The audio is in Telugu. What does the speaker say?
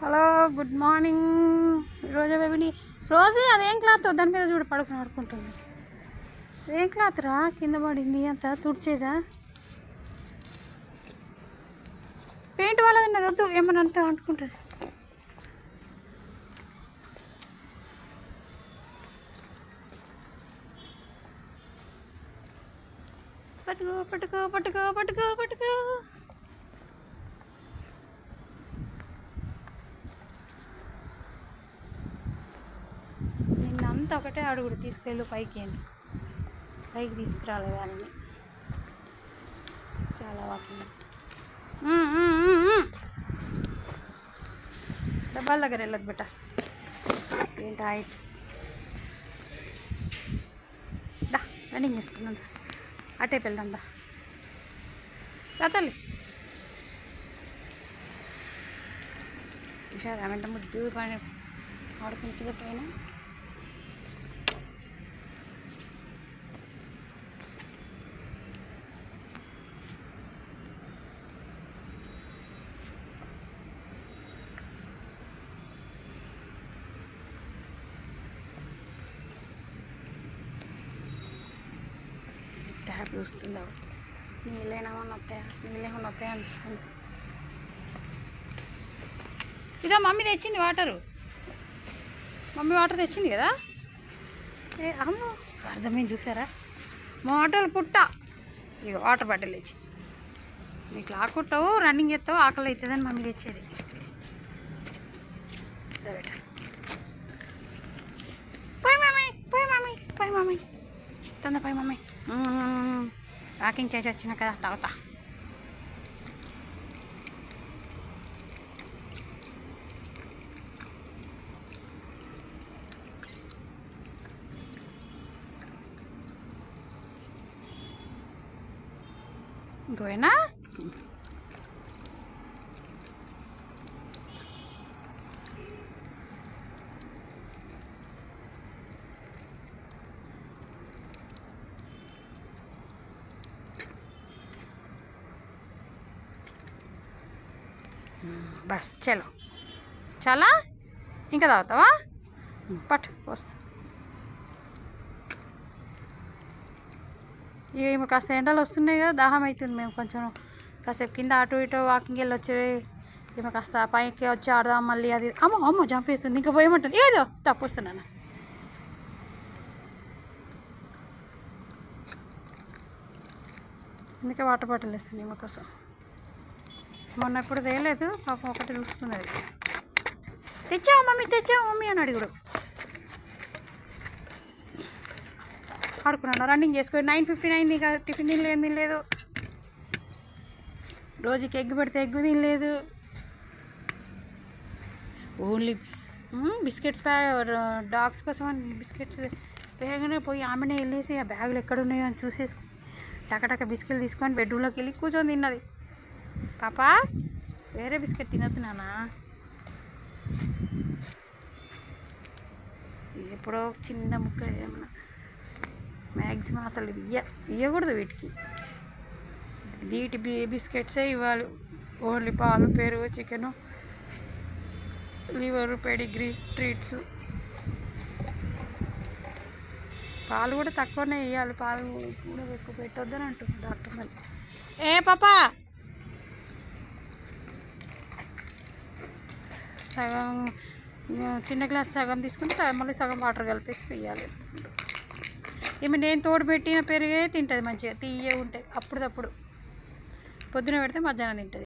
Hello good morning. ఈరోజు బేబీని రోజు అదేం క్లాత్ దాని మీద చూడ పడుకుని ఆడుకుంటుంది. ఏం క్లాత్ రా కింద పడింది అంత తుడిచేదా? పెయింట్ వాళ్ళది వద్దు ఏమన్నా అంతా అంటుకుంటుంది. పట్టుకో పట్టుకో పట్టుకో పట్టుకో పట్టుకో. నిన్నంతా ఒకటే అడుగుడు తీసుకెళ్ళు పైకి తీసుకురాలేదు వాళ్ళని. చాలా వాకింగ్ డబ్బాల దగ్గర వెళ్ళదు బెట్ట. ఏంటి హైట్ దా రన్నింగ్ చేసుకున్నాను. అటే వెళ్దాం దా తల్లి. చూసారా వెంట ముద్దు పైన ఆడుకుంటుందో పైన. ట్యాప్ చూస్తుందా నీళ్ళేమన్నా వస్తాయా అనిపిస్తుంది. ఇదో మమ్మీ తెచ్చింది వాటరు. మమ్మీ వాటర్ తెచ్చింది కదా. ఏ అమ్మ అర్థమైంది చూసారా మోటార్ పుట్ట. ఇక వాటర్ బాటిల్ తెచ్చి నీకు లాక్కుంటావు రన్నింగ్ చేస్తావు ఆకలి అవుతుందని మమ్మీ తెచ్చేది. బెట పోయి మమ్మీ తొందర పోయి మమ్మీ. వాకింగ్ చేసి వచ్చినా కదా తాగుతా. ఇంకోనా బస్ చలో చాలా ఇంకా తాగుతావా? పట్టు వస్తా. ఇక కాస్త ఎండలు వస్తున్నాయి కదా దాహం అవుతుంది. మేము కొంచెం కాసేపు కింద అటు ఇటు వాకింగ్ వెళ్ళి వచ్చి ఈమె కాస్త పైకి వచ్చి ఆడదాం మళ్ళీ. అది అమ్మ జంప్ వేస్తుంది ఇంకా పోయమంటుంది. ఏదో తప్పు వస్తున్నాను. అందుకే వాటర్ బాటిల్ ఇస్తుంది ఈమె కోసం. మొన్న ఎప్పుడు తేలేదు పాపం ఒకటి చూసుకున్నది. తెచ్చావు మమ్మీ అని అడుగుడు. ఆడుకున్నాను రన్నింగ్ చేసుకొని 9:59 ఇక టిఫిన్ తినలేదు. రోజుకి ఎగ్ పెడితే ఎగ్గు తినలేదు. ఓన్లీ బిస్కెట్స్ డాగ్స్ కోసం బిస్కెట్స్ వేగనే పోయి ఆమెనే వెళ్ళేసి ఆ బ్యాగులు ఎక్కడున్నాయో అని చూసేసి టకటక బిస్కెట్లు తీసుకొని బెడ్రూమ్లోకి వెళ్ళి కూర్చొని తిన్నది. పాపా వేరే బిస్కెట్ తినద్దు నాన్న. ఎప్పుడో చిన్న ముక్క ఏమన్నా మ్యాక్సిమం అసలు ఇవ్వకూడదు వీటికి. వీటి బిస్కెట్సే ఇవ్వాలి. ఓన్లీ పాలు పెరుగు చికెను లివరు పెడిగ్రీ ట్రీట్స్. పాలు కూడా తక్కువనే ఇవ్వాలి. పాలు కూడా ఎక్కువ పెట్టొద్దని అంటుంది డాక్టర్. మళ్ళీ ఏ పాపా సగం చిన్న గ్లాస్ సగం తీసుకుని మళ్ళీ సగం వాటర్ కలిపేసి ఇవ్వాలి. ఈమె నేను తోడు పెట్టిన పెరిగే తింటుంది మంచిగా తీయ ఉంటాయి. అప్పుడప్పుడు పొద్దున పెడితే మధ్యాహ్నం తింటుంది.